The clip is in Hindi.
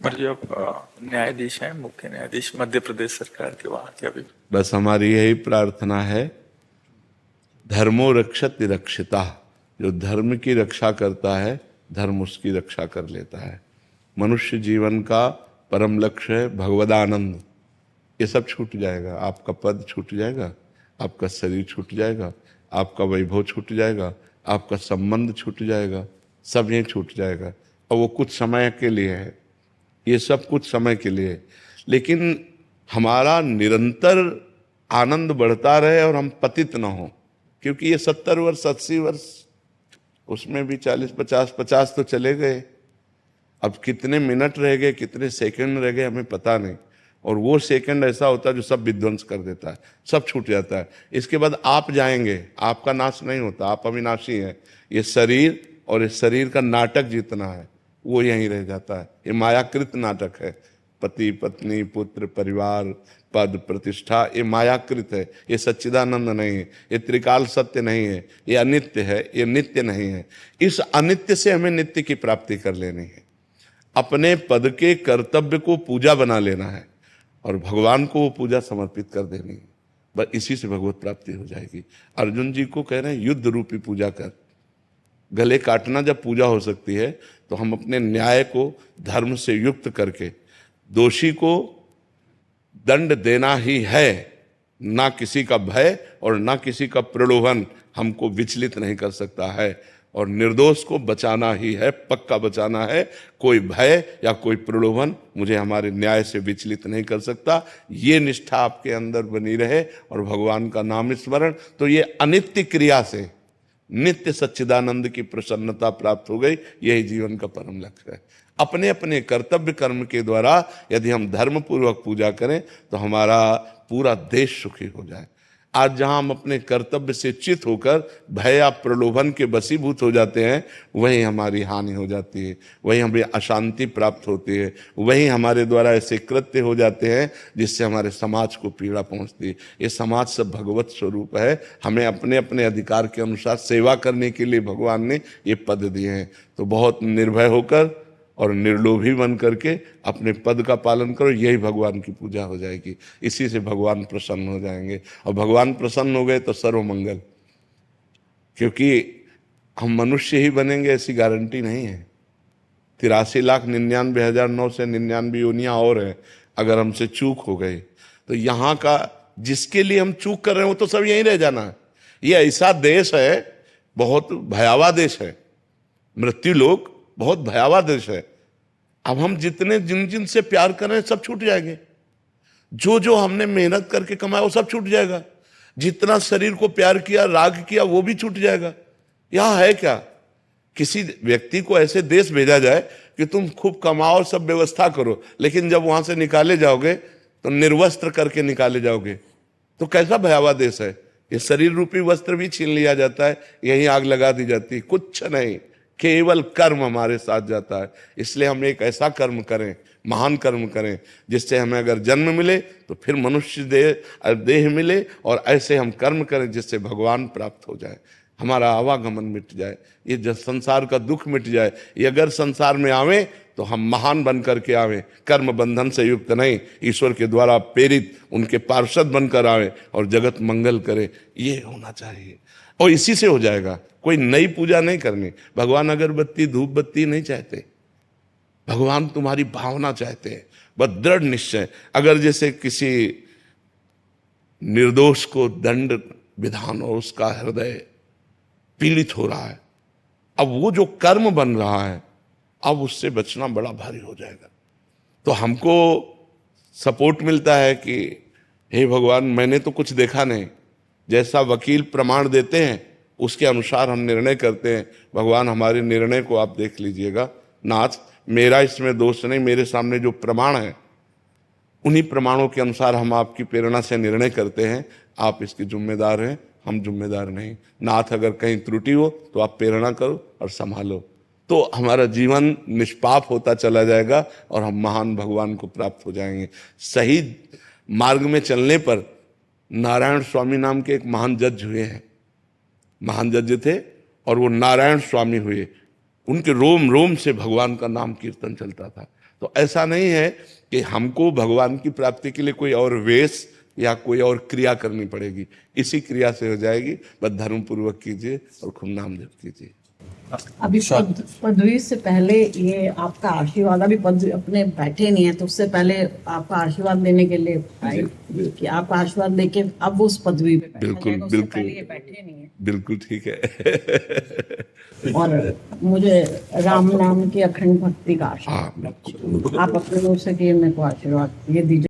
पर जो न्यायाधीश हैं, मुख्य न्यायाधीश मध्य प्रदेश सरकार के, वहां के अभी बस हमारी यही प्रार्थना है, धर्मो रक्षति रक्षिता। जो धर्म की रक्षा करता है, धर्म उसकी रक्षा कर लेता है। मनुष्य जीवन का परम लक्ष्य है भगवदानंद। ये सब छूट जाएगा, आपका पद छूट जाएगा, आपका शरीर छूट जाएगा, आपका वैभव छूट जाएगा, आपका संबंध छूट जाएगा, सब ये छूट जाएगा। और वो कुछ समय के लिए है, ये सब कुछ समय के लिए है। लेकिन हमारा निरंतर आनंद बढ़ता रहे और हम पतित ना हो, क्योंकि ये 70 वर्ष 80 वर्ष, उसमें भी 40 50 तो चले गए। अब कितने मिनट रह गए, कितने सेकंड रह गए, हमें पता नहीं। और वो सेकंड ऐसा होता है जो सब विध्वंस कर देता है, सब छूट जाता है। इसके बाद आप जाएंगे, आपका नाश नहीं होता, आप अविनाशी हैं। ये शरीर और इस शरीर का नाटक जितना है वो यहीं रह जाता है। ये मायाकृत नाटक है। पति पत्नी पुत्र परिवार पद प्रतिष्ठा, ये मायाकृत है, ये सच्चिदानंद नहीं है, ये त्रिकाल सत्य नहीं है, ये अनित्य है, ये नित्य नहीं है। इस अनित्य से हमें नित्य की प्राप्ति कर लेनी है। अपने पद के कर्तव्य को पूजा बना लेना है और भगवान को वो पूजा समर्पित कर देनी है। बस इसी से भगवत प्राप्ति हो जाएगी। अर्जुन जी को कह रहे हैं युद्ध रूपी पूजा कर। गले काटना जब पूजा हो सकती है तो हम अपने न्याय को धर्म से युक्त करके दोषी को दंड देना ही है। ना किसी का भय और ना किसी का प्रलोभन हमको विचलित नहीं कर सकता है। और निर्दोष को बचाना ही है, पक्का बचाना है। कोई भय या कोई प्रलोभन मुझे हमारे न्याय से विचलित नहीं कर सकता। ये निष्ठा आपके अंदर बनी रहे और भगवान का नाम स्मरण, तो ये अनित्य क्रिया से नित्य सच्चिदानंद की प्रसन्नता प्राप्त हो गई। यही जीवन का परम लक्ष्य है। अपने अपने कर्तव्य कर्म के द्वारा यदि हम धर्म पूर्वक पूजा करें तो हमारा पूरा देश सुखी हो जाए। आज जहां हम अपने कर्तव्य से चित होकर भय या प्रलोभन के वशीभूत हो जाते हैं, वहीं हमारी हानि हो जाती है, वहीं हमें अशांति प्राप्त होती है, वहीं हमारे द्वारा ऐसे कृत्य हो जाते हैं जिससे हमारे समाज को पीड़ा पहुंचती है। ये समाज सब भगवत स्वरूप है। हमें अपने अपने अधिकार के अनुसार सेवा करने के लिए भगवान ने ये पद दिए हैं। तो बहुत निर्भय होकर और निर्लोभी बन करके अपने पद का पालन करो, यही भगवान की पूजा हो जाएगी। इसी से भगवान प्रसन्न हो जाएंगे और भगवान प्रसन्न हो गए तो सर्वमंगल। क्योंकि हम मनुष्य ही बनेंगे ऐसी गारंटी नहीं है। 83,99,999 योनियां और हैं। अगर हमसे चूक हो गई तो यहाँ का जिसके लिए हम चूक कर रहे हैं वो तो सब यहीं रह जाना है। ये ऐसा देश है, बहुत भयावह देश है। मृत्यु लोक बहुत भयावह देश है। अब हम जितने जिन जिन से प्यार कर रहे हैं सब छूट जाएंगे। जो जो हमने मेहनत करके कमाया वो सब छूट जाएगा। जितना शरीर को प्यार किया, राग किया, वो भी छूट जाएगा। यहां है क्या? किसी व्यक्ति को ऐसे देश भेजा जाए कि तुम खूब कमाओ, सब व्यवस्था करो, लेकिन जब वहां से निकाले जाओगे तो निर्वस्त्र करके निकाले जाओगे। तो कैसा भयावह देश है। ये शरीर रूपी वस्त्र भी छीन लिया जाता है, यहीं आग लगा दी जाती है। कुछ नहीं, केवल कर्म हमारे साथ जाता है। इसलिए हम एक ऐसा कर्म करें, महान कर्म करें, जिससे हमें अगर जन्म मिले तो फिर मनुष्य देह मिले, और ऐसे हम कर्म करें जिससे भगवान प्राप्त हो जाए, हमारा आवागमन मिट जाए, ये जो संसार का दुख मिट जाए। ये अगर संसार में आवे तो हम महान बन करके आवे, कर्म बंधन से युक्त नहीं, ईश्वर के द्वारा प्रेरित उनके पार्षद बनकर आवे और जगत मंगल करे। ये होना चाहिए और इसी से हो जाएगा। कोई नई पूजा नहीं करनी। भगवान अगरबत्ती धूप बत्ती नहीं चाहते, भगवान तुम्हारी भावना चाहते हैं, बस दृढ़ निश्चय। अगर जैसे किसी निर्दोष को दंड विधान और उसका हृदय पीड़ित हो रहा है, अब वो जो कर्म बन रहा है, अब उससे बचना बड़ा भारी हो जाएगा। तो हमको सपोर्ट मिलता है कि हे भगवान, मैंने तो कुछ देखा नहीं, जैसा वकील प्रमाण देते हैं उसके अनुसार हम निर्णय करते हैं। भगवान हमारे निर्णय को आप देख लीजिएगा। नाथ, मेरा इसमें दोष नहीं, मेरे सामने जो प्रमाण है उन्हीं प्रमाणों के अनुसार हम आपकी प्रेरणा से निर्णय करते हैं। आप इसके जिम्मेदार हैं, हम जिम्मेदार नहीं। नाथ, अगर कहीं त्रुटि हो तो आप प्रेरणा करो और संभालो, तो हमारा जीवन निष्पाप होता चला जाएगा और हम महान भगवान को प्राप्त हो जाएंगे। सही मार्ग में चलने पर नारायण स्वामी नाम के एक महान जज हुए हैं, महान जज थे, और वो नारायण स्वामी हुए। उनके रोम रोम से भगवान का नाम कीर्तन चलता था। तो ऐसा नहीं है कि हमको भगवान की प्राप्ति के लिए कोई और वेश या कोई और क्रिया करनी पड़ेगी, इसी क्रिया से हो जाएगी। बस धर्म पूर्वक कीजिए और खूब नाम जप कीजिए। अभी पदवी से पहले ये आपका आशीर्वाद, अभी पदवी अपने बैठे नहीं है तो उससे पहले आपका आशीर्वाद देने के लिए आए कि आपका आशीर्वाद लेके अब उस पदवी पे बैठा बिल्कुल, जाएगा, उससे बिल्कुल। पहले ये बैठे नहीं है। बिल्कुल ठीक है। और मुझे राम नाम की अखंड भक्ति का आशीर्वाद हाँ बिल्कुल। आप अपने मुंह से कि मेरे को आशीर्वाद ये दीजिए।